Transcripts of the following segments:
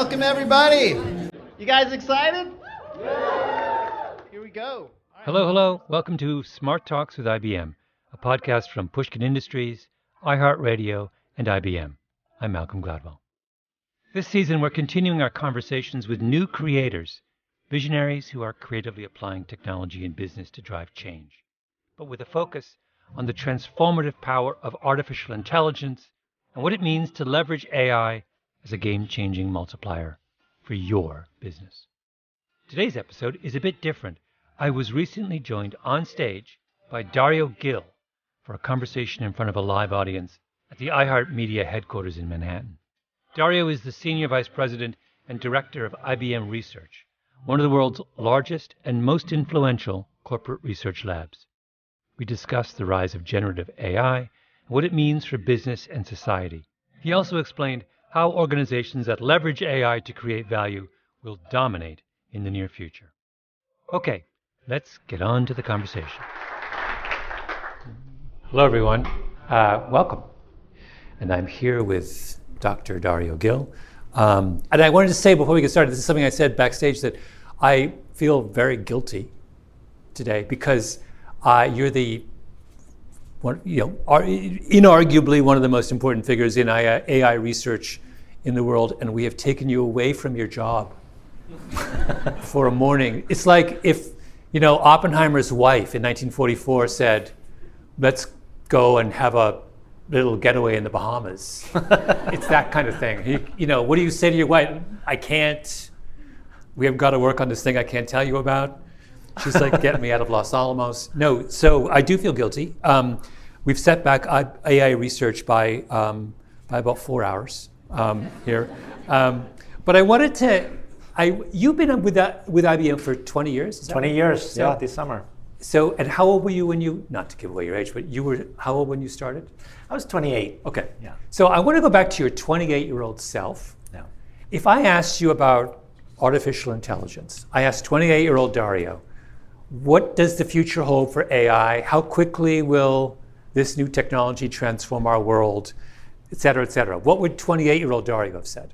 Welcome, everybody. You guys excited? Here we go. Hello. Welcome to Smart Talks with IBM, a podcast from Pushkin Industries, iHeartRadio, and IBM. I'm Malcolm Gladwell. This season, we're continuing our conversations with new creators, visionaries who are creatively applying technology in business to drive change, but with a focus on the transformative power of artificial intelligence and what it means to leverage AI as a game-changing multiplier for your business. Today's episode is a bit different. I was recently joined on stage by Dario Gil for a conversation in front of a live audience at the iHeartMedia headquarters in Manhattan. Dario is the Senior Vice President and Director of IBM Research, one of the world's largest and most influential corporate research labs. We discussed the rise of generative AI and what it means for business and society. He also explained how organizations that leverage AI to create value will dominate in the near future. Okay, let's get on to the conversation. Hello, everyone. Welcome. And I'm here with Dr. Dario Gil. And I wanted to say before we get started, this is something I said backstage, that I feel very guilty today because you're the inarguably one of the most important figures in AI research in the world, and we have taken you away from your job for a morning. It's like if, Oppenheimer's wife in 1944 said, let's go and have a little getaway in the Bahamas. It's that kind of thing. What do you say to your wife? I can't. We have got to work on this thing I can't tell you about. She's like, get me out of Los Alamos. No, so I do feel guilty. We've set back AI research by about 4 hours here. But I wanted to, you've been with IBM for 20 years? Is that 20 right? years, yeah, this summer. So, and how old were you when you, not to give away your age, but you were how old when you started? I was 28. Okay. Yeah. So I want to go back to your 28-year-old self. Yeah. If I asked you about artificial intelligence, I asked 28-year-old Dario, what does the future hold for AI? How quickly will this new technology transform our world, et cetera, et cetera? What would 28-year-old Dario have said?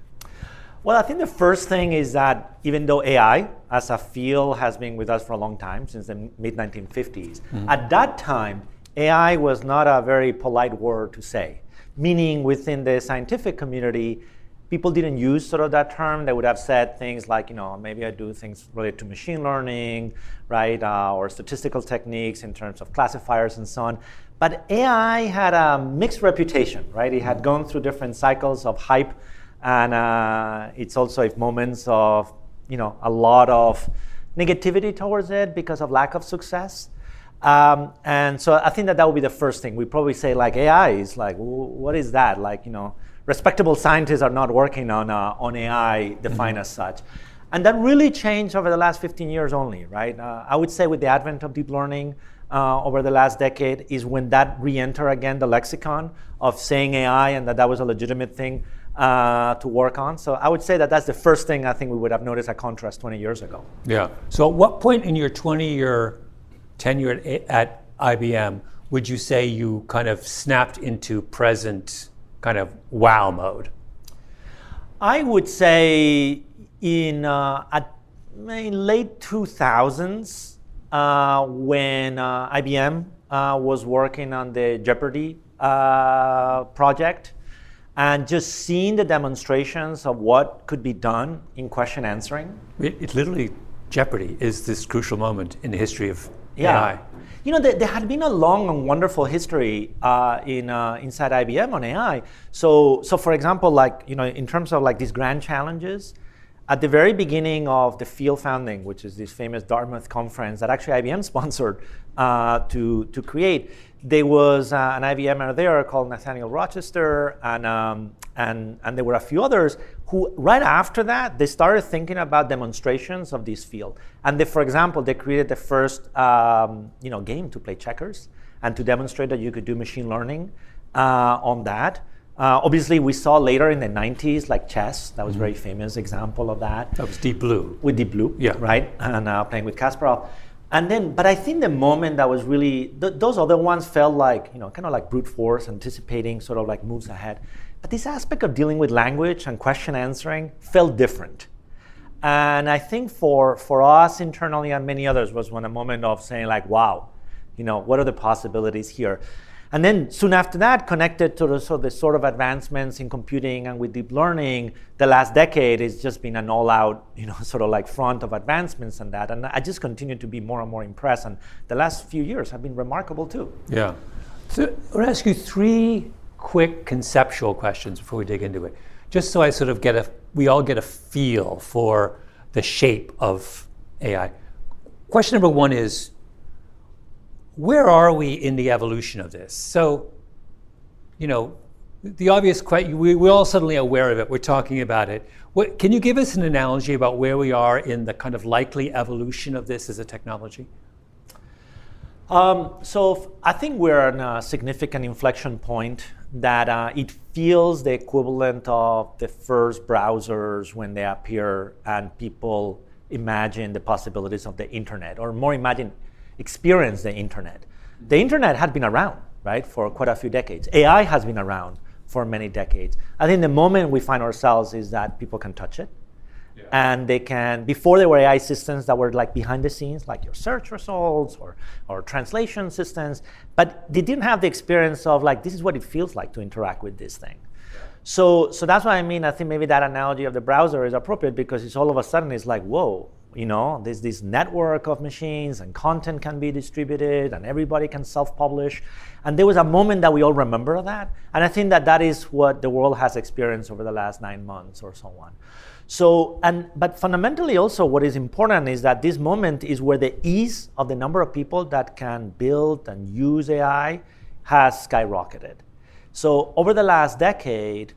Well, I think the first thing is that even though AI as a field has been with us for a long time, since the mid-1950s, at that time, AI was not a very polite word to say, meaning within the scientific community, people didn't use sort of that term. They would have said things like, maybe I do things related to machine learning, right, or statistical techniques in terms of classifiers and so on. But AI had a mixed reputation, right? It had gone through different cycles of hype, and it's also moments of, a lot of negativity towards it because of lack of success. And so I think that would be the first thing. We probably say AI is what is that? Respectable scientists are not working on AI defined as such. And that really changed over the last 15 years only, right? I would say with the advent of deep learning over the last decade is when that re-entered again the lexicon of saying AI and that was a legitimate thing to work on. So I would say that that's the first thing I think we would have noticed a contrast 20 years ago. Yeah. So at what point in your 20-year tenure at IBM would you say you kind of snapped into present kind of wow mode? I would say in late 2000s when IBM was working on the Jeopardy project and just seeing the demonstrations of what could be done in question answering. It literally, Jeopardy is this crucial moment in the history of AI. There had been a long and wonderful history inside IBM on AI. So for example, in terms of these grand challenges, at the very beginning of the field founding, which is this famous Dartmouth conference that actually IBM sponsored to create, there was an IBMer there called Nathaniel Rochester, and there were a few others who, right after that, they started thinking about demonstrations of this field. And for example, they created the first game to play checkers and to demonstrate that you could do machine learning on that. Obviously, we saw later in the 90s, chess. That was a very famous example of that. That was Deep Blue. With Deep Blue, yeah. Right? And playing with Kasparov. And then, but I think the moment that was really, those other ones felt like, kind of like brute force, anticipating sort of like moves ahead. But this aspect of dealing with language and question answering felt different. And I think for us internally and many others was when a moment of saying like, wow, what are the possibilities here? And then soon after that, connected to the sort of advancements in computing and with deep learning, the last decade has just been an all-out, sort of like front of advancements and that. And I just continue to be more and more impressed. And the last few years have been remarkable too. Yeah. So I want to ask you 3 quick conceptual questions before we dig into it, just so I sort of we all get a feel for the shape of AI. Question number 1 is, where are we in the evolution of this? So, the obvious question, we're all suddenly aware of it, we're talking about it. Can you give us an analogy about where we are in the kind of likely evolution of this as a technology? So I think we're at a significant inflection point that it feels the equivalent of the first browsers when they appear and people imagine the possibilities of the internet, or more experience the internet. The internet had been around, right, for quite a few decades. AI has been around for many decades. I think the moment we find ourselves is that people can touch it. Yeah. And they can, before there were AI systems that were like behind the scenes, like your search results or translation systems, but they didn't have the experience of like, this is what it feels like to interact with this thing. Yeah. So that's what I mean. I think maybe that analogy of the browser is appropriate because it's all of a sudden it's like, whoa, there's this network of machines and content can be distributed and everybody can self-publish. And there was a moment that we all remember that. And I think that is what the world has experienced over the last 9 months or so on. But fundamentally also what is important is that this moment is where the ease of the number of people that can build and use AI has skyrocketed. So over the last decade,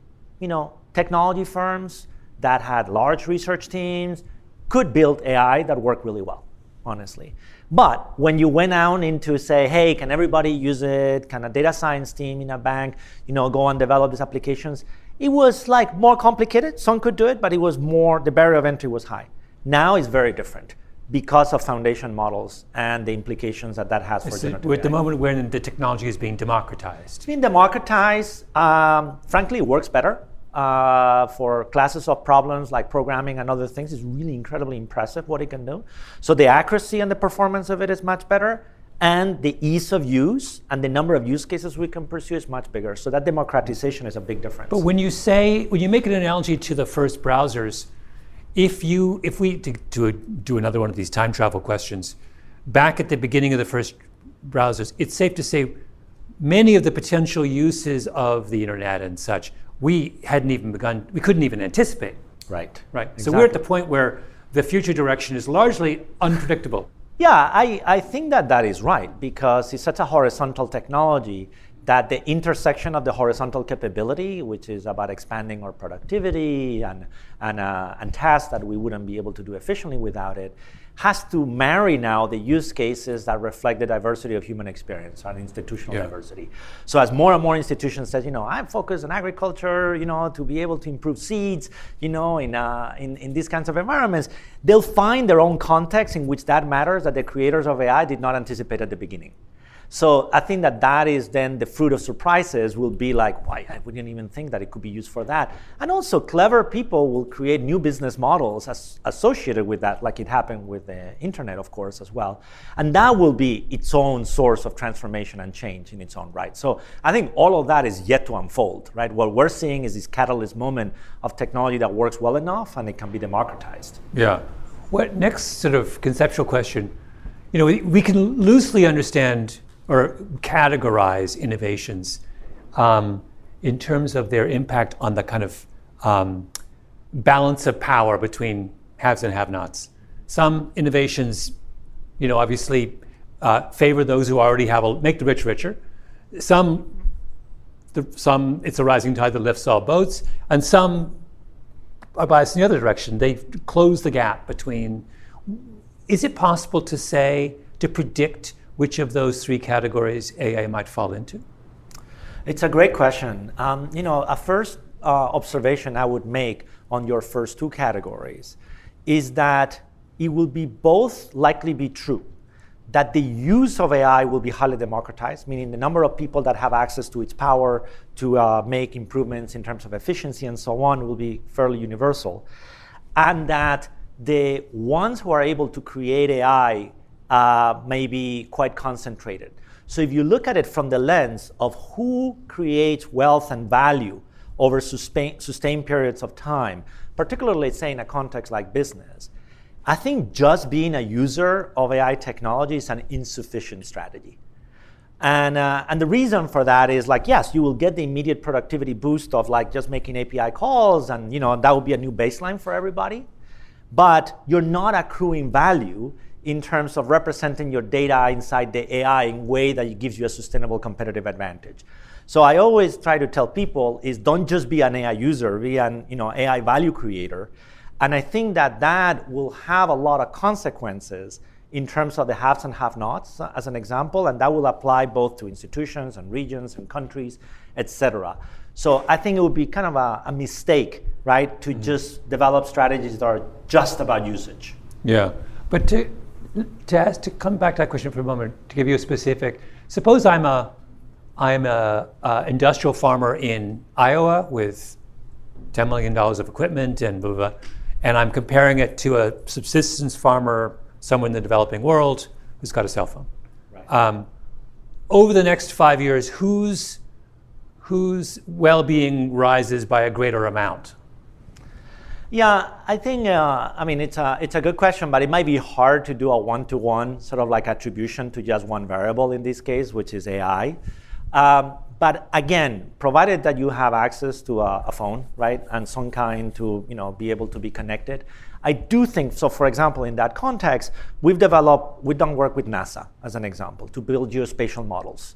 technology firms that had large research teams could build AI that worked really well, honestly. But when you went out into say, hey, can everybody use it? Can a data science team in a bank, go and develop these applications? It was like more complicated. Some could do it, but it was more, the barrier of entry was high. Now it's very different because of foundation models and the implications that has for generative We're at the moment when the technology is being democratized. It's being democratized. Frankly, it works better. For classes of problems like programming and other things is really incredibly impressive what it can do. So the accuracy and the performance of it is much better, and the ease of use and the number of use cases we can pursue is much bigger. So that democratization is a big difference. But when you make an analogy to the first browsers, if we do another one of these time travel questions, back at the beginning of the first browsers, it's safe to say many of the potential uses of the internet and such we couldn't even anticipate. Right. Exactly. So we're at the point where the future direction is largely unpredictable. Yeah, I think that is right because it's such a horizontal technology that the intersection of the horizontal capability, which is about expanding our productivity and tasks that we wouldn't be able to do efficiently without it, has to marry now the use cases that reflect the diversity of human experience and institutional diversity. So as more and more institutions say, I'm focused on agriculture, to be able to improve seeds, in these kinds of environments, they'll find their own context in which that matters that the creators of AI did not anticipate at the beginning. So I think that is then the fruit of surprises will be like, why, I wouldn't even think that it could be used for that. And also clever people will create new business models associated with that, like it happened with the internet, of course, as well. And that will be its own source of transformation and change in its own right. So I think all of that is yet to unfold, right? What we're seeing is this catalyst moment of technology that works well enough and it can be democratized. Yeah. What next sort of conceptual question, we can loosely understand or categorize innovations in terms of their impact on the kind of balance of power between haves and have-nots. Some innovations, obviously favor those who already have, make the rich richer. Some, it's a rising tide that lifts all boats, and some are biased in the other direction. They close the gap between. Is it possible to predict which of those 3 categories AI might fall into? It's a great question. A first observation I would make on your first 2 categories is that it will be both likely be true. that the use of AI will be highly democratized, meaning the number of people that have access to its power to make improvements in terms of efficiency and so on will be fairly universal. And that the ones who are able to create AI may be quite concentrated. So if you look at it from the lens of who creates wealth and value over sustained periods of time, particularly, say, in a context like business, I think just being a user of AI technology is an insufficient strategy. And the reason for that is, like, yes, you will get the immediate productivity boost of like just making API calls, and that will be a new baseline for everybody. But you're not accruing value in terms of representing your data inside the AI in a way that gives you a sustainable competitive advantage. So I always try to tell people is don't just be an AI user, be an AI value creator. And I think that will have a lot of consequences in terms of the haves and have-nots, as an example, and that will apply both to institutions and regions and countries, et cetera. So I think it would be kind of a mistake, right, to just develop strategies that are just about usage. Yeah, but to come back to that question for a moment, to give you a specific, suppose I'm a industrial farmer in Iowa with $10 million of equipment and blah, blah, blah, and I'm comparing it to a subsistence farmer somewhere in the developing world who's got a cell phone. Right. Over the next 5 years, whose well-being rises by a greater amount? Yeah, I think, it's a good question, but it might be hard to do a one-to-one sort of like attribution to just one variable in this case, which is AI. But again, provided that you have access to a phone, right, and some kind to be able to be connected, I do think, so for example, in that context, we've done work with NASA, as an example, to build geospatial models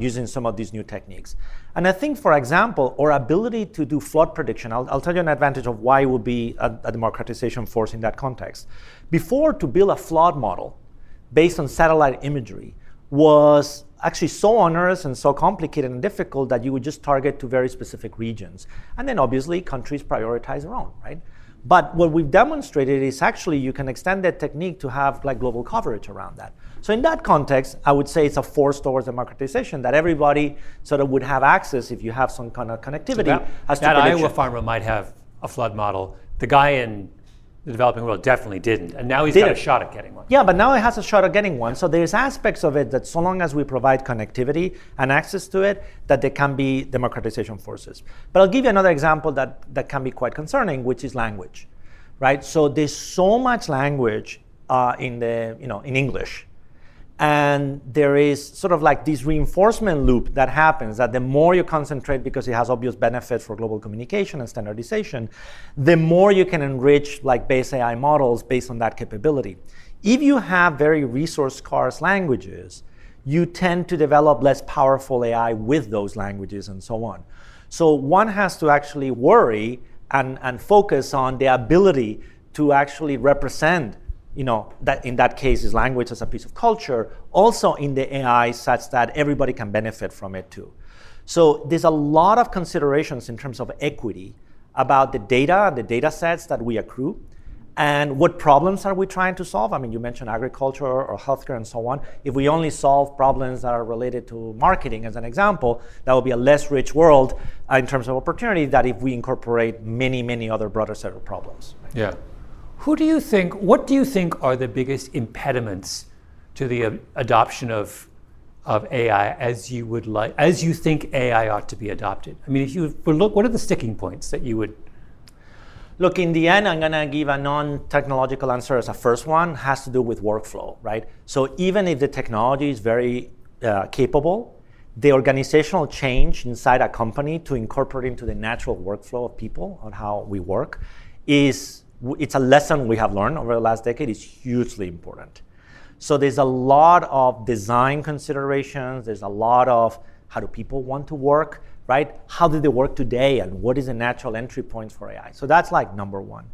using some of these new techniques. And I think, for example, our ability to do flood prediction, I'll tell you an advantage of why it would be a democratization force in that context. Before, to build a flood model based on satellite imagery was actually so onerous and so complicated and difficult that you would just target to very specific regions. And then obviously countries prioritize their own, right? But what we've demonstrated is actually you can extend that technique to have like global coverage around that. So in that context, I would say it's a force towards democratization that everybody sort of would have access if you have some kind of connectivity. So that Iowa farmer might have a flood model. The guy in the developing world definitely didn't, and now he's got a shot at getting one. Yeah, but now he has a shot at getting one. So there's aspects of it that so long as we provide connectivity and access to it, that there can be democratization forces. But I'll give you another example that can be quite concerning, which is language, right? So there's so much language in English. And there is sort of like this reinforcement loop that happens that the more you concentrate, because it has obvious benefits for global communication and standardization, the more you can enrich like base AI models based on that capability. If you have very resource scarce languages, you tend to develop less powerful AI with those languages and so on. So one has to actually worry and focus on the ability to actually represent that in that case is language as a piece of culture, also in the AI such that everybody can benefit from it too. So there's a lot of considerations in terms of equity about the data, the data sets that we accrue, and what problems are we trying to solve. I mean, you mentioned agriculture or healthcare and so on. If we only solve problems that are related to marketing, as an example, that will be a less rich world in terms of opportunity than if we incorporate many, many other broader set of problems. Yeah. What do you think are the biggest impediments to the adoption of AI as you think AI ought to be adopted? I mean, if you look, what are the sticking points that you would? Look, in the end, I'm gonna give a non-technological answer as a first one, has to do with workflow, right? So even if the technology is very capable, the organizational change inside a company to incorporate into the natural workflow of people on how we work it's a lesson we have learned over the last decade, is hugely important. So there's a lot of design considerations, there's a lot of how do people want to work, right? How do they work today and what is the natural entry points for AI? So that's like number one.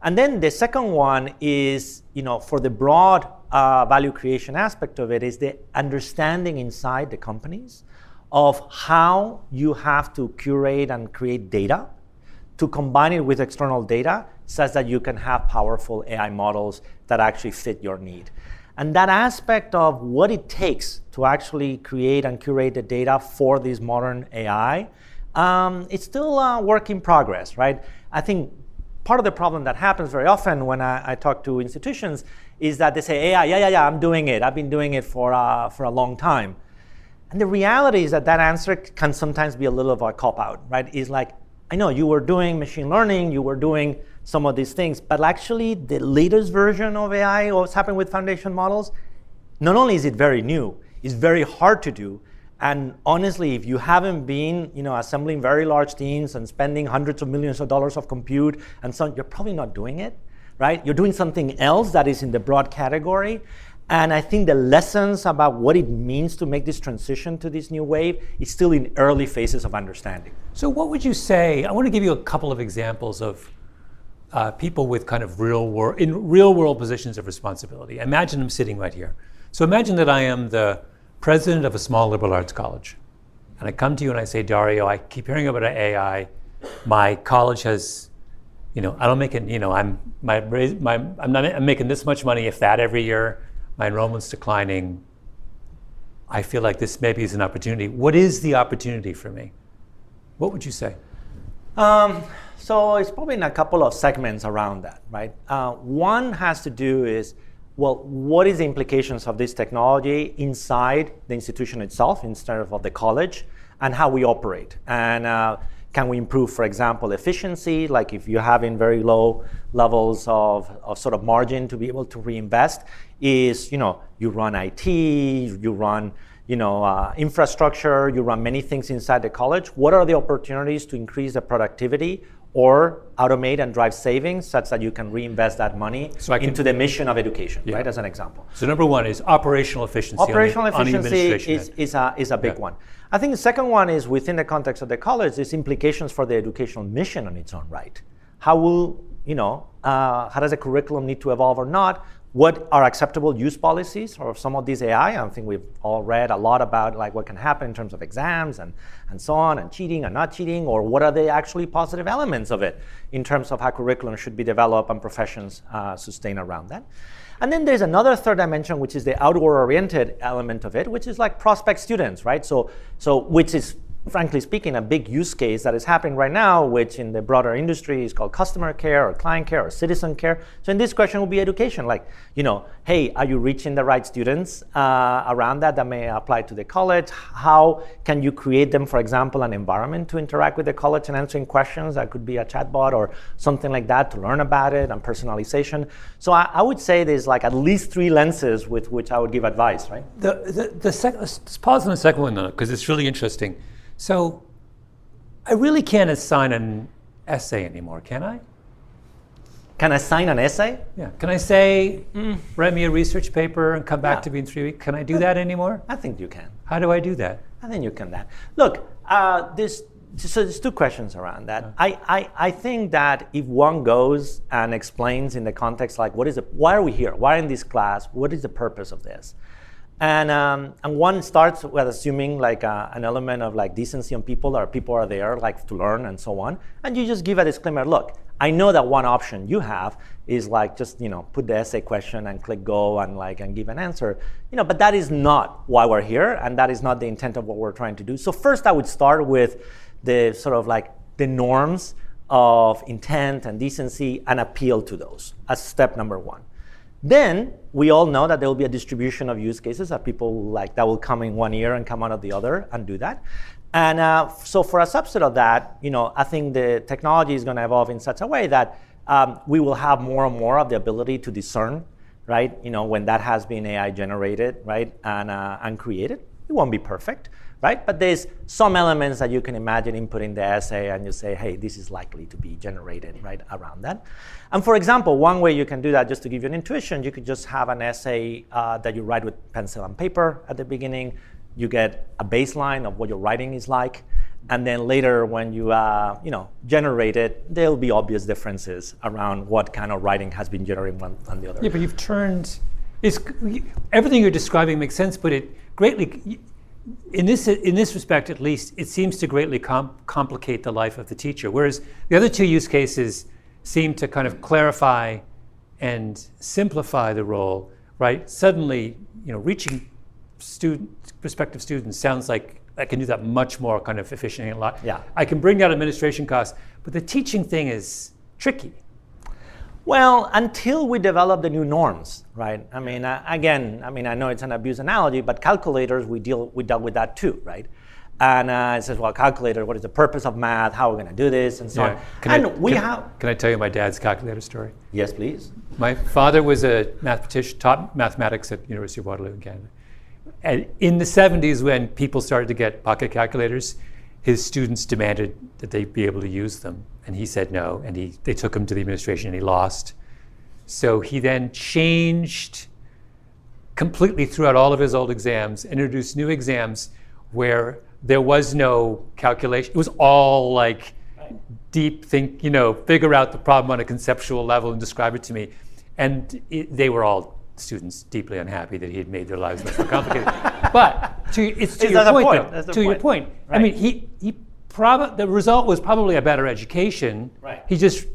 And then the second one is, for the broad value creation aspect of it is the understanding inside the companies of how you have to curate and create data to combine it with external data such that you can have powerful AI models that actually fit your need. And that aspect of what it takes to actually create and curate the data for this modern AI, it's still a work in progress, right? I think part of the problem that happens very often when I talk to institutions is that they say, AI, yeah, I'm doing it. I've been doing it for a long time. And the reality is that answer can sometimes be a little of a cop-out, right? It's like, I know you were doing machine learning, you were doing some of these things, but actually the latest version of AI, or what's happening with foundation models, not only is it very new, it's very hard to do. And honestly, if you haven't been assembling very large teams and spending hundreds of millions of dollars of compute and so on, you're probably not doing it, right? You're doing something else that is in the broad category. And I think the lessons about what it means to make this transition to this new wave is still in early phases of understanding. So what would you say, I want to give you a couple of examples of people with kind of real world positions of responsibility. Imagine them sitting right here. So imagine that I am the president of a small liberal arts college. And I come to you and I say, Dario, I keep hearing about AI. My college has, I don't make it, I'm making this much money, if that, every year. My enrollment's declining. I feel like this maybe is an opportunity. What is the opportunity for me? What would you say? So it's probably in a couple of segments around that, right? One has to do is, well, what is the implications of this technology inside the institution itself, instead of the college, and how we operate? And can we improve, for example, efficiency? Like if you're having very low levels of sort of margin to be able to reinvest, is, you run IT, you run, infrastructure, you run many things inside the college. What are the opportunities to increase the productivity or automate and drive savings such that you can reinvest that money into the mission of education, right, as an example? So number one is operational efficiency. Operational efficiency is a big one. I think the second one is within the context of the college, is implications for the educational mission on its own right. How will, how does the curriculum need to evolve or not? What are acceptable use policies of some of these AI? I think we've all read a lot about like what can happen in terms of exams and so on, and cheating and not cheating, or what are the actually positive elements of it in terms of how curriculum should be developed and professions sustain around that. And then there's another third dimension, which is the outward-oriented element of it, which is like prospect students, right? So which is, frankly speaking, a big use case that is happening right now, which in the broader industry is called customer care or client care or citizen care. So in this question will be education, like, hey, are you reaching the right students around that may apply to the college? How can you create them, for example, an environment to interact with the college and answering questions? That could be a chatbot or something like that to learn about it, and personalization. So I would say there's like at least three lenses with which I would give advice, right? Let's pause on the second one though, because it's really interesting. So I really can't assign an essay anymore, can I? Can I assign an essay? Yeah. Can I say, write me a research paper and come back to me in 3 weeks? Can I do that anymore? I think you can. How do I do that? I think you can do that. Look, there's two questions around that. I think that if one goes and explains in the context, like why are we here? Why in this class? What is the purpose of this? And one starts with assuming like an element of like decency on people, or people are there like to learn and so on. And you just give a disclaimer. Look, I know that one option you have is like just put the essay question and click go and give an answer. But that is not why we're here, and that is not the intent of what we're trying to do. So first, I would start with the sort of like the norms of intent and decency and appeal to those as step number one. Then we all know that there will be a distribution of use cases that people like that will come in one ear and come out of the other and do that. And so for a subset of that, I think the technology is going to evolve in such a way that we will have more and more of the ability to discern, right? When that has been AI generated, right, and created. It won't be perfect, right? But there's some elements that you can imagine inputting the essay, and you say, hey, this is likely to be generated right around that. And for example, one way you can do that, just to give you an intuition, you could just have an essay that you write with pencil and paper at the beginning. You get a baseline of what your writing is like. And then later when you generate it, there'll be obvious differences around what kind of writing has been generated one on the other. Yeah, but you've turned, everything you're describing makes sense, but it greatly, in this respect at least, it seems to greatly complicate the life of the teacher. Whereas the other two use cases seem to kind of clarify and simplify the role, right? Suddenly, reaching prospective students sounds like I can do that much more kind of efficiently a lot. Yeah. I can bring down administration costs, but the teaching thing is tricky. Well, until we develop the new norms, right? I mean, I know it's an abuse analogy, but calculators, we dealt with that too, right? And it says, well, calculator, what is the purpose of math? How are we going to do this, and so on. Can I tell you my dad's calculator story? Yes, please. My father was a mathematician, taught mathematics at University of Waterloo in Canada. And in the 70s, when people started to get pocket calculators, his students demanded that they be able to use them. And he said no, and they took him to the administration and he lost. So he then changed completely throughout all of his old exams, introduced new exams where there was no calculation. It was all like deep think, figure out the problem on a conceptual level and describe it to me. And they were all students deeply unhappy that he had made their lives much more complicated. But to your point, right. I mean, the result was probably a better education. Right. He just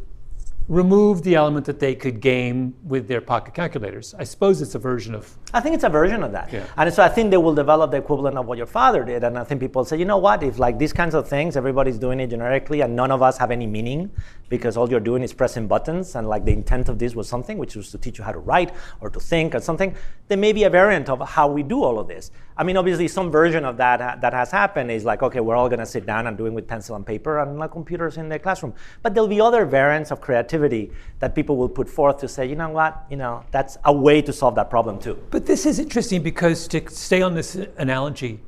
removed the element that they could game with their pocket calculators. I suppose it's a version of... I think it's a version of that. Yeah. And so I think they will develop the equivalent of what your father did. And I think people say, you know what, if like these kinds of things, everybody's doing it generically and none of us have any meaning because all you're doing is pressing buttons and like the intent of this was something, which was to teach you how to write or to think or something, there may be a variant of how we do all of this. I mean, obviously some version of that that has happened is like, okay, we're all gonna sit down and doing with pencil and paper and like computers in the classroom. But there'll be other variants of creativity that people will put forth to say, you know what, that's a way to solve that problem too. But this is interesting because to stay on this analogy,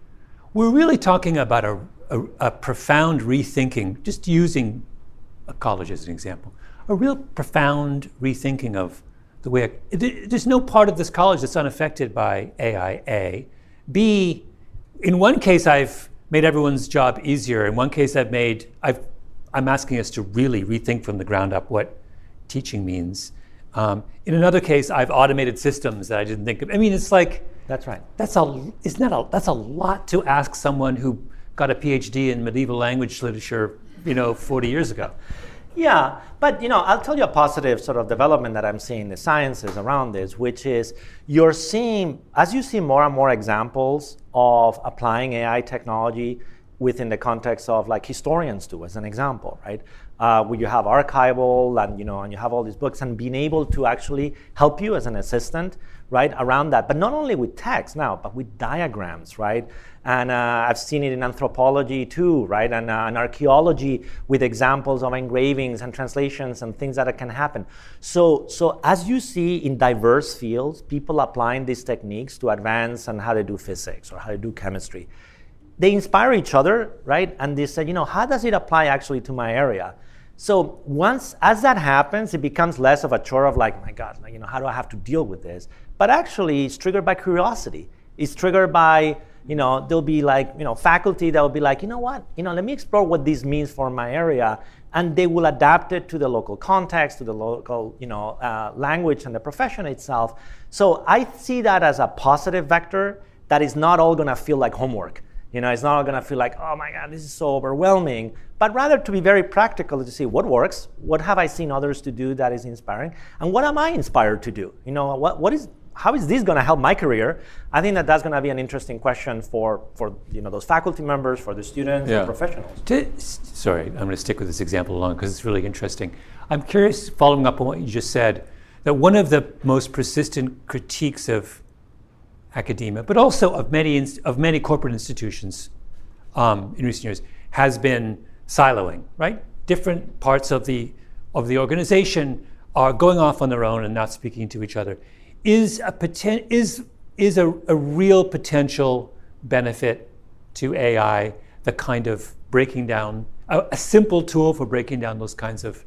we're really talking about a profound rethinking, just using a college as an example, a real profound rethinking of the way, there's no part of this college that's unaffected by AI, A. B, in one case I've made everyone's job easier. In one case I'm asking us to really rethink from the ground up what teaching means. In another case, I've automated systems that I didn't think of. I mean, it's like... That's right. That's a lot to ask someone who got a PhD in medieval language literature, 40 years ago. Yeah, but I'll tell you a positive sort of development that I'm seeing in the sciences around this, which is as you see more and more examples of applying AI technology within the context of like historians do, as an example, right? Where you have archival and and you have all these books and being able to actually help you as an assistant, right, around that. But not only with text now, but with diagrams, right? And I've seen it in anthropology too, right? And archaeology with examples of engravings and translations and things that can happen. So as you see in diverse fields, people applying these techniques to advance on how to do physics or how to do chemistry, they inspire each other, right? And they say, how does it apply actually to my area? So as that happens, it becomes less of a chore of like, my God, how do I have to deal with this? But actually, it's triggered by curiosity. It's triggered by, there'll be like, faculty that will be like, let me explore what this means for my area. And they will adapt it to the local context, to the local, language and the profession itself. So I see that as a positive vector that is not all gonna feel like homework. It's not going to feel like, oh my God, this is so overwhelming, but rather to be very practical to see what works, what have I seen others to do that is inspiring, and what am I inspired to do? How is this going to help my career? I think that's going to be an interesting question for those faculty members, for the students, and professionals. Sorry, I'm going to stick with this example alone because it's really interesting. I'm curious, following up on what you just said, that one of the most persistent critiques of academia, but also of many corporate institutions in recent years, has been siloing. Right, different parts of the organization are going off on their own and not speaking to each other. Is a real potential benefit to AI the kind of breaking down a simple tool for breaking down those kinds of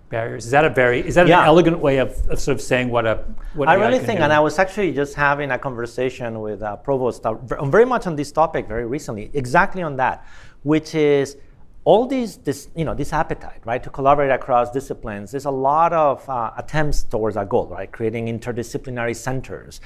barriers? Is that an elegant way of sort of saying what I really think, and I was actually just having a conversation with Provost very much on this topic very recently, exactly on that, which is all this appetite, right, to collaborate across disciplines. There's a lot of attempts towards that goal, right? Creating interdisciplinary centers,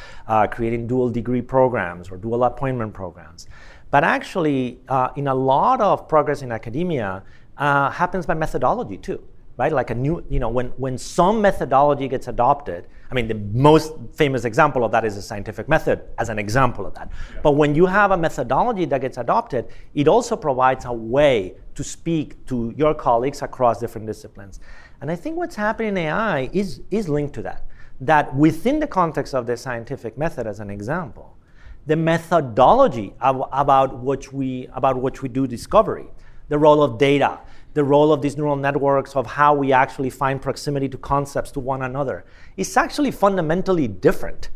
creating dual degree programs or dual appointment programs. But actually, in a lot of progress in academia, happens by methodology too. right? Like a new, when some methodology gets adopted, I mean, the most famous example of that is the scientific method as an example of that. Yeah. But when you have a methodology that gets adopted, it also provides a way to speak to your colleagues across different disciplines. And I think what's happening in AI is linked to that. That within the context of the scientific method, as an example, the methodology about which we do discovery, the role of data, the role of these neural networks, of how we actually find proximity to concepts to one another, is actually fundamentally different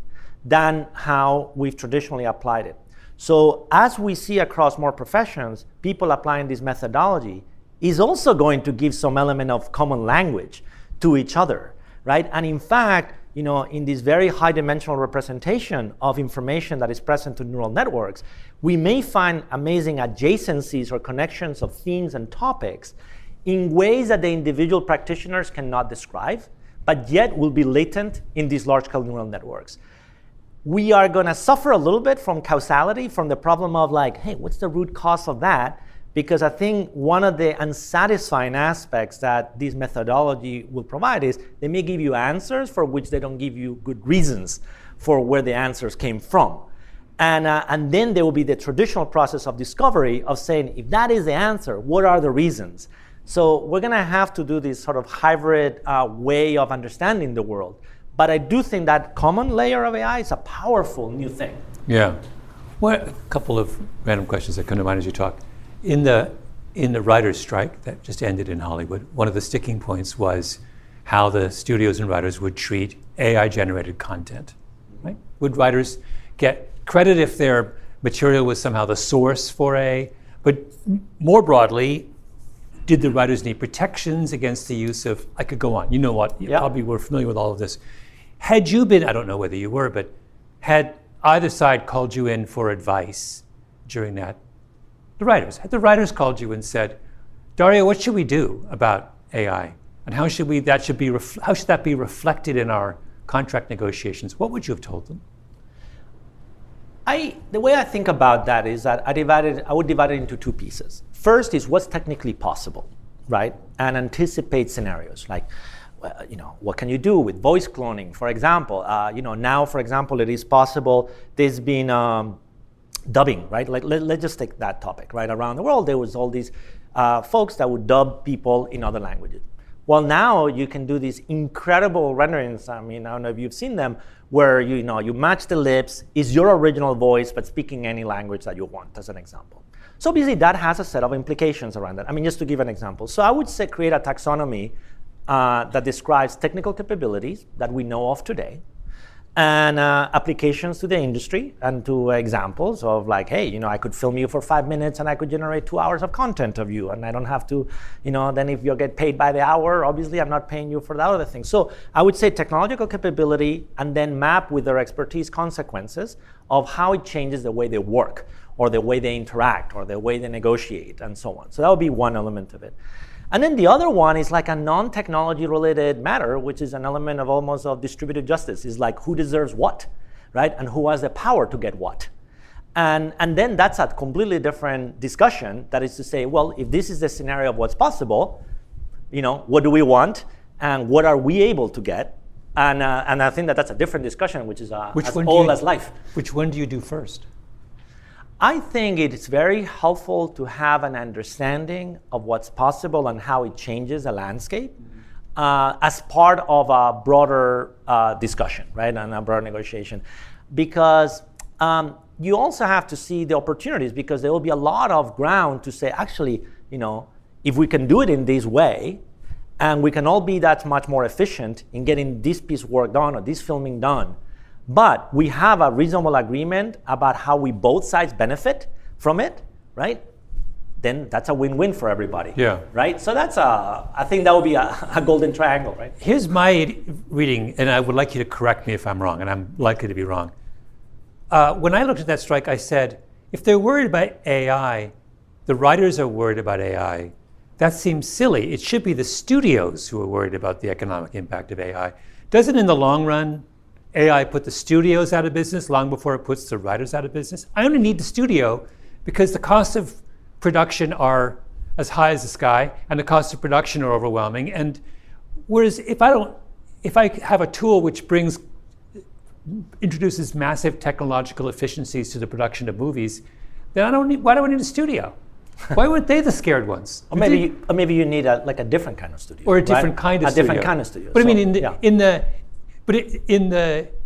than how we've traditionally applied it. So as we see across more professions, people applying this methodology is also going to give some element of common language to each other, right? And in fact, in this very high dimensional representation of information that is present to neural networks, we may find amazing adjacencies or connections of themes and topics in ways that the individual practitioners cannot describe, but yet will be latent in these large-scale neural networks. We are going to suffer a little bit from causality, from the problem of like, hey, what's the root cause of that? Because I think one of the unsatisfying aspects that this methodology will provide is they may give you answers for which they don't give you good reasons for where the answers came from. And then there will be the traditional process of discovery of saying, if that is the answer, what are the reasons? So we're going to have to do this sort of hybrid way of understanding the world. But I do think that common layer of AI is a powerful new thing. Yeah. Well, a couple of random questions that come to mind as you talk. In the writers' strike that just ended in Hollywood, one of the sticking points was how the studios and writers would treat AI-generated content. Right? Would writers get credit if their material was somehow the source for but more broadly, did the writers need protections against the use of, I could go on, you know what, you probably were familiar with all of this. Had you been, I don't know whether you were, but had either side called you in for advice during that? Had the writers called you and said, Dario, what should we do about AI? And how should that be reflected in our contract negotiations? What would you have told them? The way I think about that is that I would divide it into two pieces. First is what's technically possible, right? And anticipate scenarios like, what can you do with voice cloning, for example? Now, for example, it is possible. There's been dubbing, right? Like let's just take that topic, right? Around the world, there was all these folks that would dub people in other languages. Well, now you can do these incredible renderings. I mean, I don't know if you've seen them, where you match the lips, is your original voice, but speaking any language that you want, as an example. So obviously that has a set of implications around that. I mean, just to give an example. So I would say create a taxonomy that describes technical capabilities that we know of today, and applications to the industry and to examples of like, hey, I could film you for 5 minutes and I could generate 2 hours of content of you, and I don't have to, then if you get paid by the hour, obviously I'm not paying you for that other thing. So I would say technological capability, and then map with their expertise consequences of how it changes the way they work or the way they interact or the way they negotiate and so on. So that would be one element of it. And then the other one is like a non-technology related matter, which is an element of almost of distributed justice, is like who deserves what, right? And who has the power to get what. And then that's a completely different discussion. That is to say, well, if this is the scenario of what's possible, what do we want and what are we able to get? And I think that's a different discussion, which is as old as life. Which one do you do first? I think it's very helpful to have an understanding of what's possible and how it changes the landscape as part of a broader discussion, right, and a broader negotiation. Because you also have to see the opportunities, because there will be a lot of ground to say, actually, if we can do it in this way, and we can all be that much more efficient in getting this piece of work done or this filming done, but we have a reasonable agreement about how we both sides benefit from it, right? Then that's a win-win for everybody. Yeah. Right? So I think that would be a golden triangle, right? Here's my reading, and I would like you to correct me if I'm wrong, and I'm likely to be wrong. When I looked at that strike, I said, if they're worried about AI, the writers are worried about AI. That seems silly. It should be the studios who are worried about the economic impact of AI. Doesn't, in the long run, AI put the studios out of business long before it puts the writers out of business? I only need the studio because the costs of production are as high as the sky, and the costs of production are overwhelming. And whereas if I have a tool which introduces massive technological efficiencies to the production of movies, then why do I need a studio? Why weren't they the scared ones? Or maybe you need a different kind of studio. Or a different kind of studio. A different kind of studio. But I mean,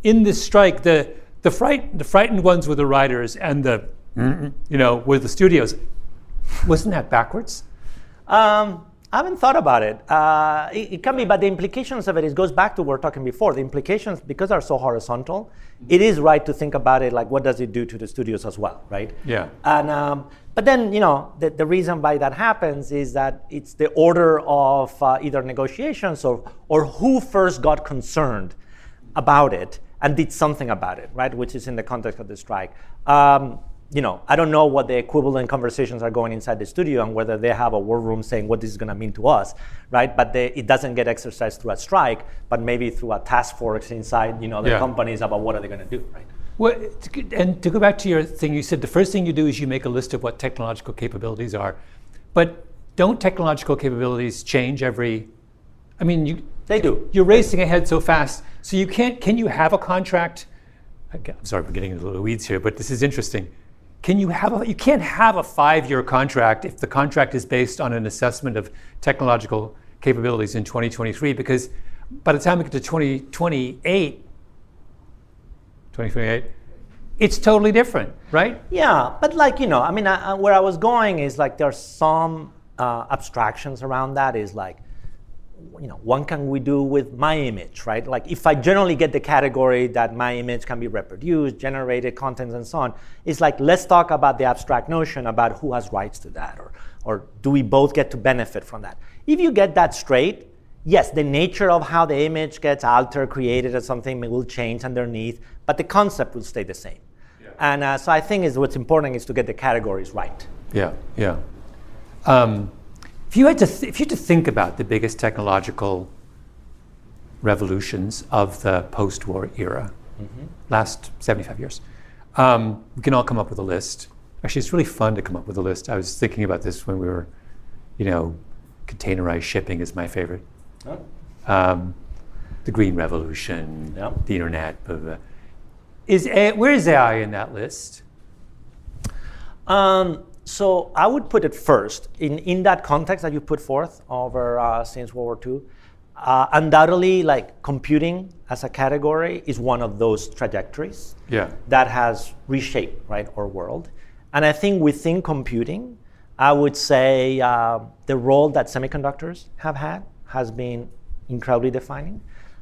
in the strike, the frightened ones were the writers, and were the studios. Wasn't that backwards? I haven't thought about it. It can be, but the implications of it goes back to what we were talking before. The implications, because they're so horizontal, it is right to think about it like, what does it do to the studios as well, right? Yeah. And but then, the reason why that happens is that it's the order of either negotiations or who first got concerned about it and did something about it, right? Which is in the context of the strike. I don't know what the equivalent conversations are going inside the studio and whether they have a war room saying what this is going to mean to us, right? But it doesn't get exercised through a strike, but maybe through a task force inside, the companies about what are they going to do, right? Well, and to go back to your thing, you said the first thing you do is you make a list of what technological capabilities are, but don't technological capabilities change every? I mean, they do. You're racing ahead so fast, so you can't. Can you have a contract? I'm sorry for getting into the weeds here, but this is interesting. You can't have a 5-year contract if the contract is based on an assessment of technological capabilities in 2023, because by the time we get to 2028, it's totally different, right? Yeah, but where I was going is like there are some abstractions around that is like, what can we do with my image, right? Like if I generally get the category that my image can be reproduced, generated content and so on, it's like, let's talk about the abstract notion about who has rights to that, or do we both get to benefit from that? If you get that straight, yes, the nature of how the image gets altered, created or something will change underneath, but the concept will stay the same. Yeah. And so I think what's important is to get the categories right. Yeah. If you had to think about the biggest technological revolutions of the post-war era, last 75 years, we can all come up with a list. Actually, it's really fun to come up with a list. I was thinking about this when we were, containerized shipping is my favorite. Oh. The Green Revolution, the internet. Blah, blah. Where is AI in that list? So I would put it first in that context that you put forth over since World War II. Undoubtedly, like computing as a category is one of those trajectories that has reshaped, right, our world. And I think within computing, I would say the role that semiconductors have had has been incredibly defining.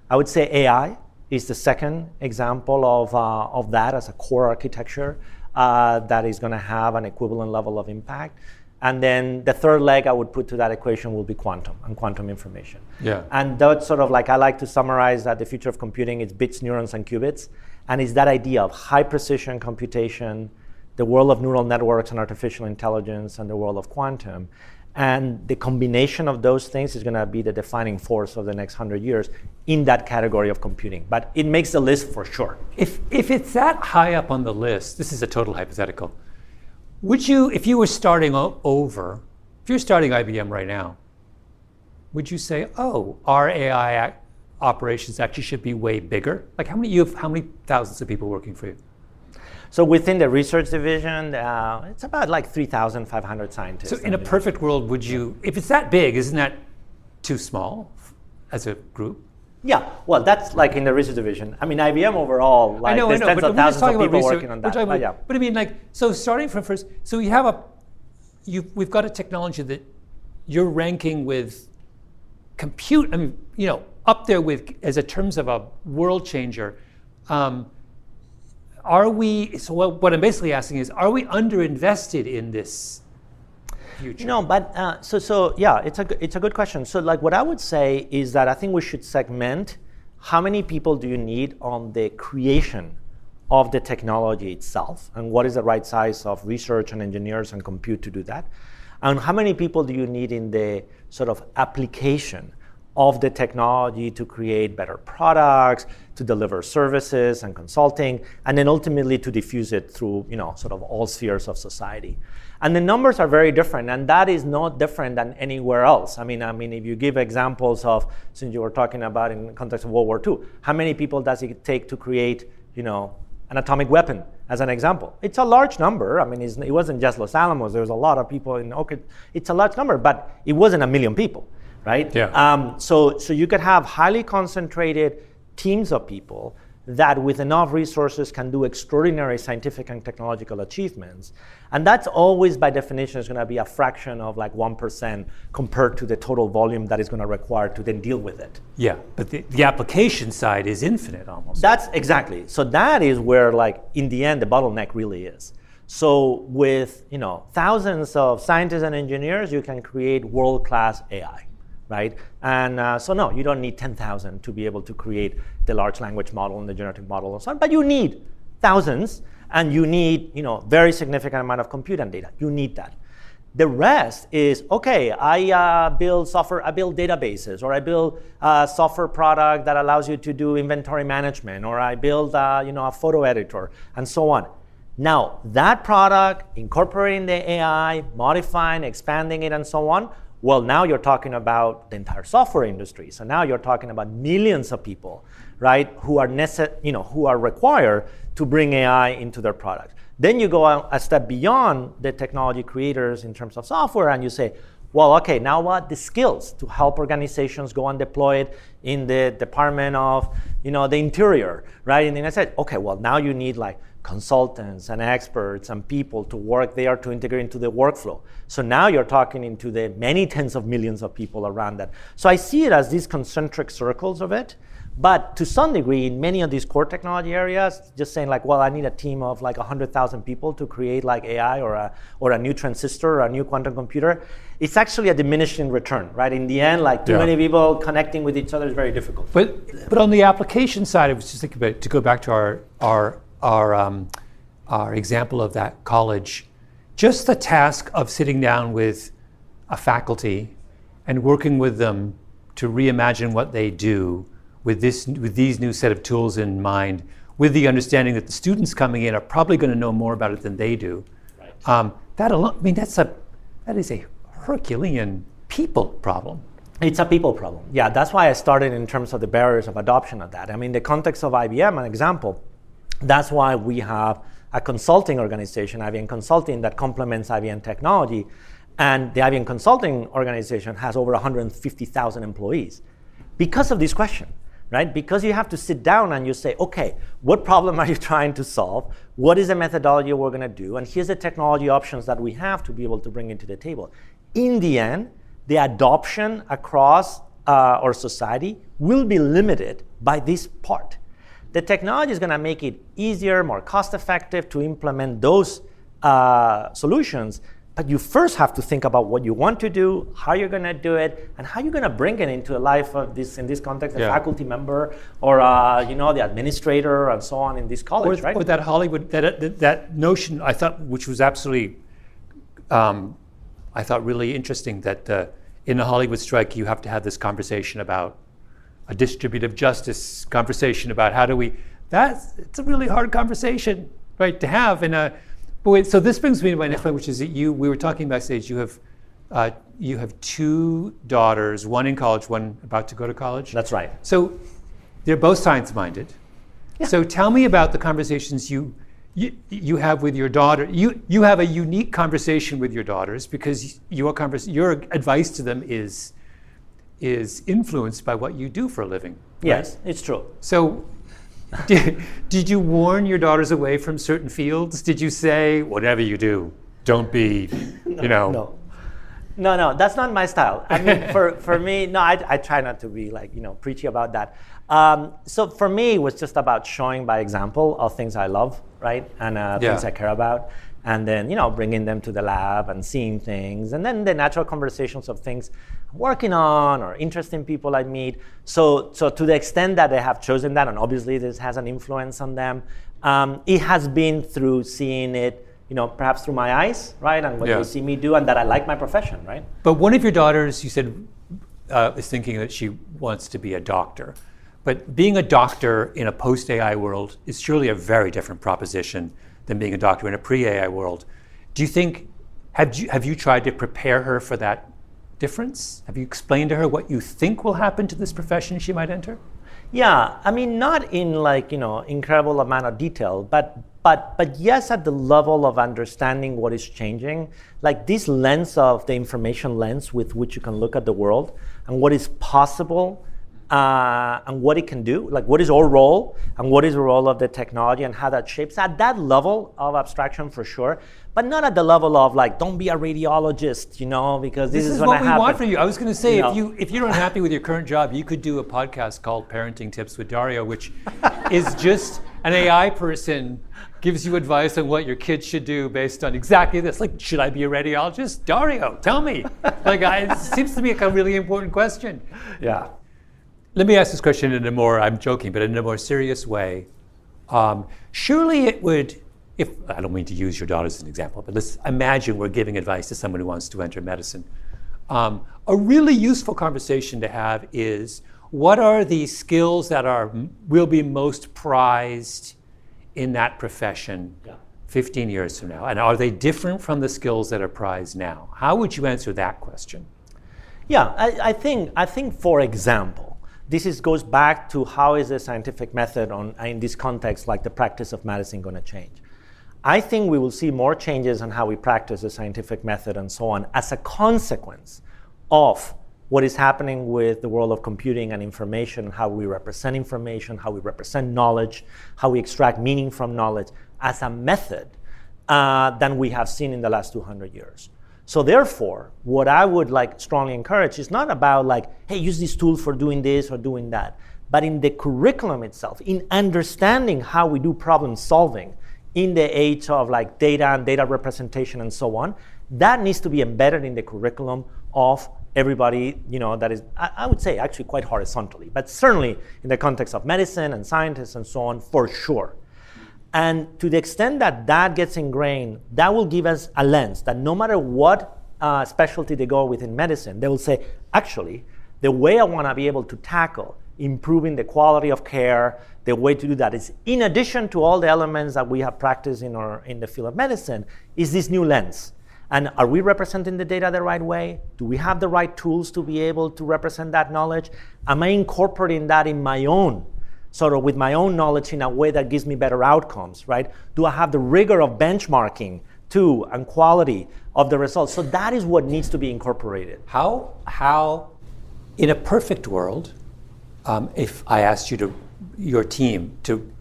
I would say AI is the second example of that as a core architecture that is going to have an equivalent level of impact. And then the third leg I would put to that equation will be quantum and quantum information. Yeah. And that's sort of like, I like to summarize that the future of computing is bits, neurons, and qubits. And it's that idea of high precision computation, the world of neural networks and artificial intelligence, and the world of quantum. And the combination of those things is going to be the defining force of the next 100 years in that category of computing. But it makes the list for sure. If it's that high up on the list, this is a total hypothetical, would you, if you were starting over, if you're starting IBM right now, would you say, oh, our AI operations actually should be way bigger? Like how many thousands of people working for you? So within the research division, it's about like 3,500 scientists. So in a perfect world, would you, if it's that big, isn't that too small as a group? Yeah, well, that's like in the research division. I mean, IBM overall, like there's tens of thousands of people working on that. But I mean, like, so starting from first, so you have we've got a technology that you're ranking with compute, I mean, up there with, as a terms of a world changer. Are we, so what I'm basically asking is, are we underinvested in this future? No, but so yeah, it's a good question. So like what I would say is that I think we should segment how many people do you need on the creation of the technology itself, and what is the right size of research and engineers and compute to do that, and how many people do you need in the sort of application of the technology to create better products, to deliver services and consulting, and then ultimately to diffuse it through, sort of all spheres of society. And the numbers are very different, and that is not different than anywhere else. I mean, if you give examples of, since you were talking about in the context of World War II, how many people does it take to create, an atomic weapon, as an example? It's a large number. I mean, it wasn't just Los Alamos. There was a lot of people in Oak. It's a large number, but it wasn't 1 million people, right? Yeah. So you could have highly concentrated teams of people that with enough resources can do extraordinary scientific and technological achievements. And that's always by definition is going to be a fraction of like 1% compared to the total volume that is going to require to then deal with it. Yeah, but the application side is infinite almost. That's exactly. So that is where, like, in the end, the bottleneck really is. So with thousands of scientists and engineers, you can create world-class AI. Right? And so no, you don't need 10,000 to be able to create the large language model and the generative model and so on, but you need thousands, and you need very significant amount of compute and data. You need that. The rest is, okay, I build software, I build databases, or I build a software product that allows you to do inventory management, or I build a photo editor, and so on. Now, that product, incorporating the AI, modifying, expanding it, and so on, well, now you're talking about the entire software industry. So now you're talking about millions of people, right, who are required to bring AI into their product. Then you go a step beyond the technology creators in terms of software, and you say, well, okay, now what? The skills to help organizations go and deploy it in the Department of, the Interior, right? And then I said, okay, well, now you need like consultants and experts and people to work there to integrate into the workflow. So now you're talking into the many tens of millions of people around that. So I see it as these concentric circles of it. But to some degree, in many of these core technology areas, just saying like, well, I need a team of like 100,000 people to create like AI or a new transistor or a new quantum computer, it's actually a diminishing return, right? In the end, like too many people connecting with each other is very difficult. But on the application side, I was just thinking about it, to go back to our example of that college, just the task of sitting down with a faculty and working with them to reimagine what they do with these new set of tools in mind, with the understanding that the students coming in are probably going to know more about it than they do. Right. That alone, I mean, that is a Herculean people problem. It's a people problem. Yeah, that's why I started in terms of the barriers of adoption of that. I mean, the context of IBM, an example, that's why we have a consulting organization, IBM Consulting, that complements IBM Technology. And the IBM Consulting organization has over 150,000 employees because of this question, right? Because you have to sit down and you say, okay, what problem are you trying to solve? What is the methodology we're going to do? And here's the technology options that we have to be able to bring into the table. In the end, the adoption across our society will be limited by this part. The technology is going to make it easier, more cost-effective to implement those solutions. But you first have to think about what you want to do, how you're going to do it, and how you're going to bring it into a life of this, in this context, a faculty member or the administrator and so on in this college, right? Or that Hollywood, that notion, I thought, which was absolutely, I thought really interesting, that in the Hollywood strike, you have to have this conversation about a distributive justice conversation about how do we, it's a really hard conversation, right, to have in a, but wait, so this brings me to my next point, which is that we were talking backstage, you have two daughters, one in college, one about to go to college. That's right. So they're both science-minded. Yeah. So tell me about the conversations you have with your daughter. You have a unique conversation with your daughters because your advice to them is influenced by what you do for a living. Right? Yes, it's true. So did you warn your daughters away from certain fields? Did you say, whatever you do, don't be, No, that's not my style. I mean, for me, no, I try not to be like, preachy about that. So for me, it was just about showing by example of things I love, right? And things I care about. And then, bringing them to the lab and seeing things. And then the natural conversations of things I'm working on or interesting people I meet. So to the extent that they have chosen that, and obviously this has an influence on them, it has been through seeing it, perhaps through my eyes, right? And what they see me do, and that I like my profession, right? But one of your daughters, you said, is thinking that she wants to be a doctor. But being a doctor in a post-AI world is surely a very different proposition than being a doctor in a pre-AI world. Do you think, have you tried to prepare her for that difference? Have you explained to her what you think will happen to this profession she might enter? Yeah, I mean, not in like, incredible amount of detail, but yes, at the level of understanding what is changing, like this lens of the information lens with which you can look at the world and what is possible and what it can do, like what is our role and what is the role of the technology and how that shapes at that level of abstraction for sure, but not at the level of like, don't be a radiologist, because this is what we want from you. I was going to say, if you're unhappy with your current job, you could do a podcast called Parenting Tips with Dario, which is just an AI person gives you advice on what your kids should do based on exactly this. Like, should I be a radiologist? Dario, tell me. It seems to me like a really important question. Yeah. Let me ask this question I'm joking, but in a more serious way. Surely it would, I don't mean to use your daughter as an example, but let's imagine we're giving advice to someone who wants to enter medicine. A really useful conversation to have is, what are the skills that will be most prized in that profession 15 years from now? And are they different from the skills that are prized now? How would you answer that question? Yeah, I think for example, this goes back to how is the scientific method in this context, like the practice of medicine, going to change? I think we will see more changes in how we practice the scientific method and so on as a consequence of what is happening with the world of computing and information, how we represent information, how we represent knowledge, how we extract meaning from knowledge as a method than we have seen in the last 200 years. So therefore, what I would strongly encourage is not about hey, use this tool for doing this or doing that, but in the curriculum itself, in understanding how we do problem solving in the age of data and data representation and so on, that needs to be embedded in the curriculum of everybody, that is, I would say actually quite horizontally, but certainly in the context of medicine and scientists and so on, for sure. And to the extent that that gets ingrained, that will give us a lens that no matter what specialty they go within medicine, they will say, actually, the way I want to be able to tackle improving the quality of care, the way to do that is, in addition to all the elements that we have practiced in the field of medicine, is this new lens. And are we representing the data the right way? Do we have the right tools to be able to represent that knowledge? Am I incorporating that in my own, with my own knowledge in a way that gives me better outcomes, right? Do I have the rigor of benchmarking too and quality of the results? So that is what needs to be incorporated. How in a perfect world, if I asked your team to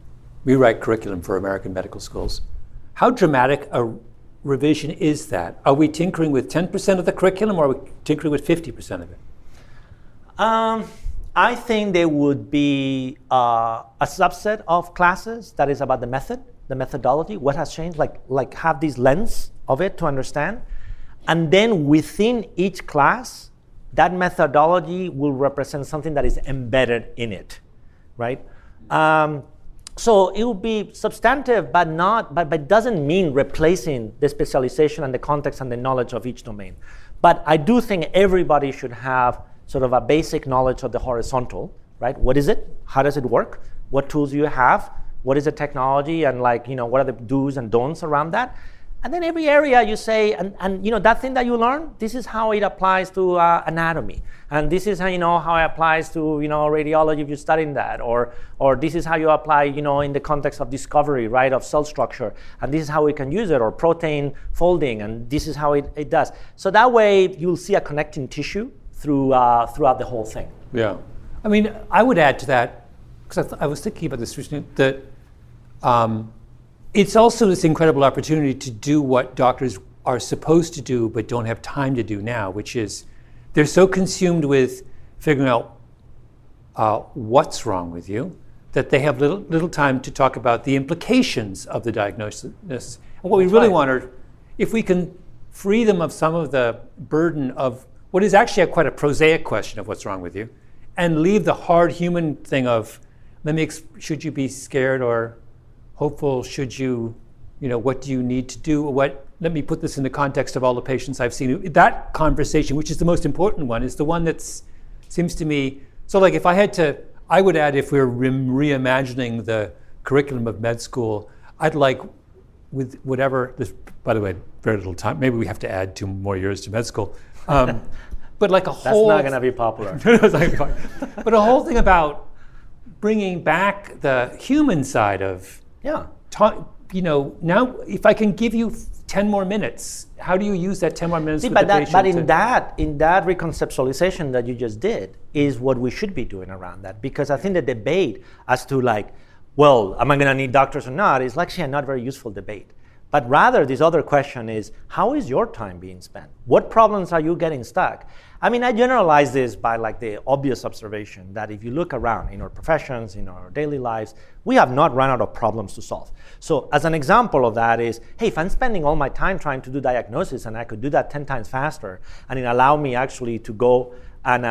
rewrite curriculum for American medical schools, how dramatic a revision is that? Are we tinkering with 10% of the curriculum, or are we tinkering with 50% of it? I think there would be a subset of classes that is about the method, the methodology, what has changed, have this lens of it to understand. And then within each class, that methodology will represent something that is embedded in it, right? So it will be substantive, but doesn't mean replacing the specialization and the context and the knowledge of each domain. But I do think everybody should have sort of a basic knowledge of the horizontal, right? What is it? How does it work? What tools do you have? What is the technology? And what are the do's and don'ts around that? And then every area you say, and that thing that you learn, this is how it applies to anatomy. And this is how how it applies to radiology if you're studying that, or this is how you apply in the context of discovery, right, of cell structure, and this is how we can use it, or protein folding, and this is how it does. So that way you'll see a connecting tissue throughout the whole thing. Yeah, I mean, I would add to that, because I was thinking about this recently, that it's also this incredible opportunity to do what doctors are supposed to do but don't have time to do now, which is they're so consumed with figuring out what's wrong with you that they have little time to talk about the implications of the diagnosis. And what we really want are, if we can free them of some of the burden of what is actually quite a prosaic question of what's wrong with you, and leave the hard human thing of, should you be scared or hopeful? Should you, what do you need to do? Let me put this in the context of all the patients I've seen. That conversation, which is the most important one, is the one that's seems to me, so like if I had to, I would add, if we're reimagining the curriculum of med school, I'd like, with whatever, this, by the way, very little time, maybe we have to add 2 more years to med school. But like a whole... That's not going to be popular. But a whole thing about bringing back the human side of... Yeah. Now if I can give you 10 more minutes, how do you use that 10 more minutes with the patient? But in that reconceptualization that you just did is what we should be doing around that. Because I think the debate as to like, well, am I going to need doctors or not, is actually a not very useful debate. But rather, this other question is, how is your time being spent? What problems are you getting stuck? I mean, I generalize this by like the obvious observation that if you look around in our professions, in our daily lives, we have not run out of problems to solve. So as an example of that is, hey, if I'm spending all my time trying to do diagnosis and I could do that 10 times faster, and it allow me actually to go and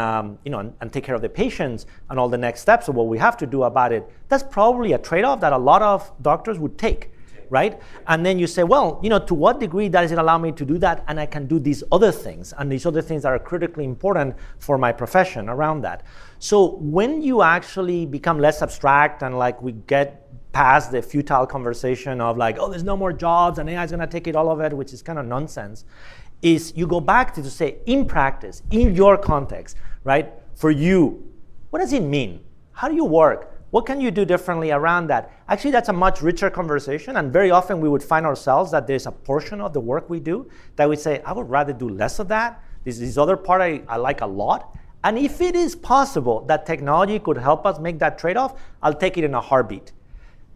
and take care of the patients and all the next steps of what we have to do about it, that's probably a trade-off that a lot of doctors would take. Right? And then you say, well, to what degree does it allow me to do that? And I can do these other things, and these other things that are critically important for my profession around that. So when you actually become less abstract and like we get past the futile conversation of like, oh, there's no more jobs and AI is going to take it, all of it, which is kind of nonsense, is you go back to say, in practice, in your context, right? For you, what does it mean? How do you work? What can you do differently around that? Actually, that's a much richer conversation, and very often we would find ourselves that there's a portion of the work we do that we say, I would rather do less of that. This other part I like a lot. And if it is possible that technology could help us make that trade-off, I'll take it in a heartbeat.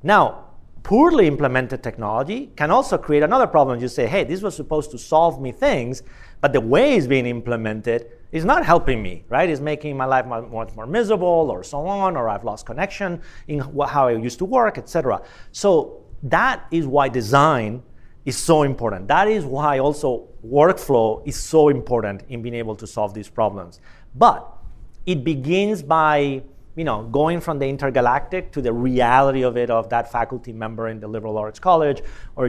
Now, poorly implemented technology can also create another problem. You say, hey, this was supposed to solve me things, but the way it's being implemented is not helping me, right? It's making my life much more miserable or so on, or I've lost connection in how I used to work, etc. So that is why design is so important. That is why also workflow is so important in being able to solve these problems. But it begins by going from the intergalactic to the reality of it, of that faculty member in the liberal arts college, or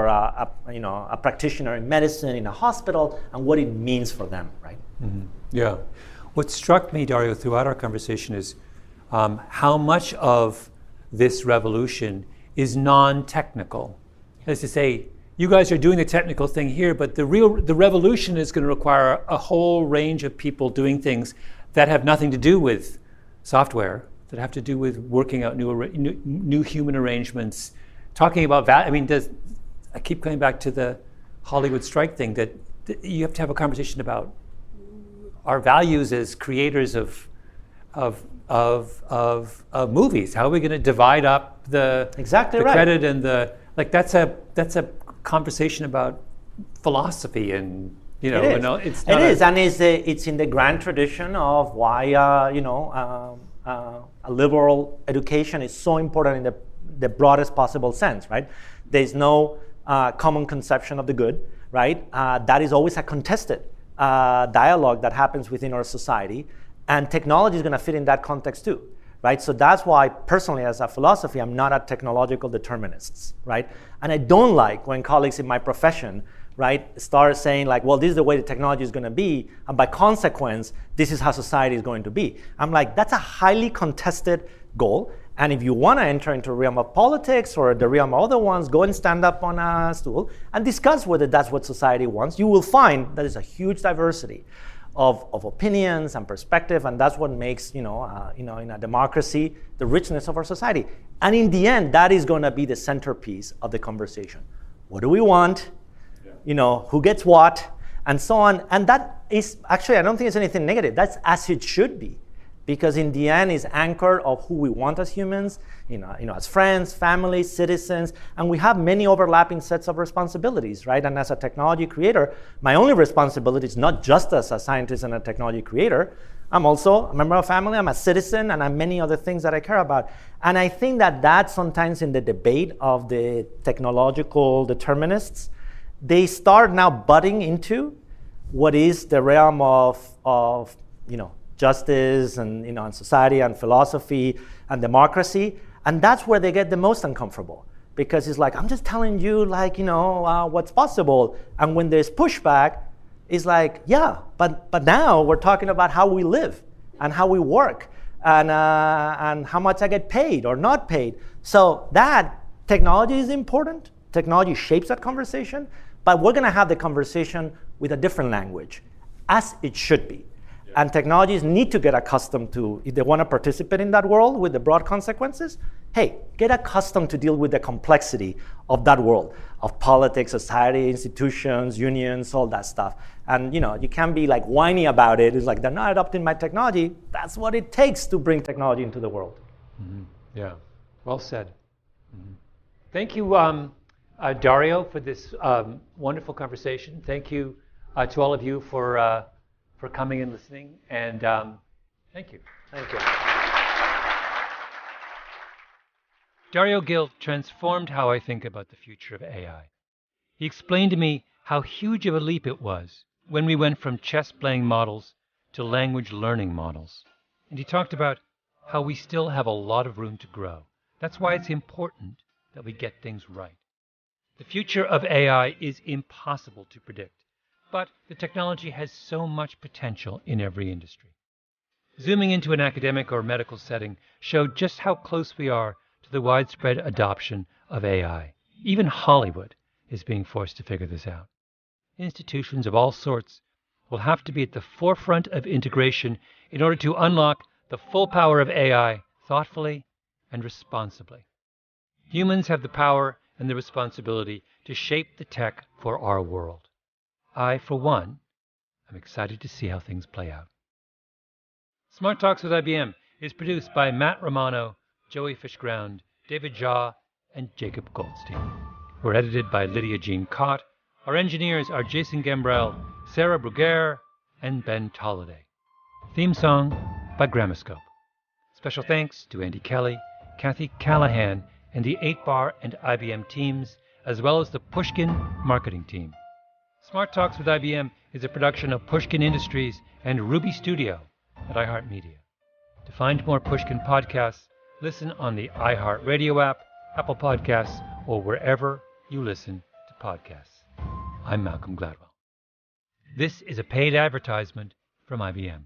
a practitioner in medicine in a hospital, and what it means for them, right? Mm-hmm. Yeah. What struck me, Dario, throughout our conversation is how much of this revolution is non-technical. As to say, you guys are doing the technical thing here, but the revolution is going to require a whole range of people doing things that have nothing to do with software, that have to do with working out new human arrangements, talking about I keep coming back to the Hollywood strike thing, that you have to have a conversation about our values as creators of movies. How are we going to divide up the credit and that's a conversation about philosophy and it's in the grand tradition of why a liberal education is so important in the broadest possible sense, right? There's no common conception of the good, right? That is always a contested dialogue that happens within our society, and technology is going to fit in that context too, right? So that's why personally, as a philosophy, I'm not a technological determinist, right? And I don't like when colleagues in my profession, right, start saying like, well, this is the way the technology is going to be, and by consequence, this is how society is going to be. I'm like, that's a highly contested goal, and if you want to enter into the realm of politics or the realm of other ones, go and stand up on a stool and discuss whether that's what society wants. You will find that there's a huge diversity of opinions and perspective, and that's what makes, in a democracy, the richness of our society. And in the end, that is going to be the centerpiece of the conversation. What do we want? Who gets what, and so on. And that is actually, I don't think it's anything negative. That's as it should be, because in the end, it's anchored of who we want as humans, as friends, families, citizens, and we have many overlapping sets of responsibilities, right? And as a technology creator, my only responsibility is not just as a scientist and a technology creator. I'm also a member of a family, I'm a citizen, and I have many other things that I care about. And I think that sometimes in the debate of the technological determinists, they start now butting into what is the realm of justice and and society and philosophy and democracy, and that's where they get the most uncomfortable, because it's like, I'm just telling you what's possible, and when there's pushback, it's like, yeah, but now we're talking about how we live, and how we work and how much I get paid or not paid. So that technology is important. Technology shapes that conversation, but we're going to have the conversation with a different language, as it should be. And technologies need to get accustomed to, if they want to participate in that world with the broad consequences, hey, get accustomed to deal with the complexity of that world, of politics, society, institutions, unions, all that stuff. And you can't be like whiny about it. It's like, they're not adopting my technology. That's what it takes to bring technology into the world. Mm-hmm. Yeah, well said. Mm-hmm. Thank you, Dario, for this wonderful conversation. Thank you to all of you for coming and listening, and thank you. Thank you. Dario Gil transformed how I think about the future of AI. He explained to me how huge of a leap it was when we went from chess-playing models to language learning models. And he talked about how we still have a lot of room to grow. That's why it's important that we get things right. The future of AI is impossible to predict, but the technology has so much potential in every industry. Zooming into an academic or medical setting showed just how close we are to the widespread adoption of AI. Even Hollywood is being forced to figure this out. Institutions of all sorts will have to be at the forefront of integration in order to unlock the full power of AI thoughtfully and responsibly. Humans have the power and the responsibility to shape the tech for our world. I, for one, am excited to see how things play out. Smart Talks with IBM is produced by Matt Romano, Joey Fishground, David Jaw, and Jacob Goldstein. We're edited by Lydia Jean Cott. Our engineers are Jason Gambrell, Sarah Bruguer, and Ben Tolliday. Theme song by Gramoscope. Special thanks to Andy Kelly, Kathy Callahan, and the 8Bar and IBM teams, as well as the Pushkin marketing team. Smart Talks with IBM is a production of Pushkin Industries and Ruby Studio at iHeartMedia. To find more Pushkin podcasts, listen on the iHeartRadio app, Apple Podcasts, or wherever you listen to podcasts. I'm Malcolm Gladwell. This is a paid advertisement from IBM.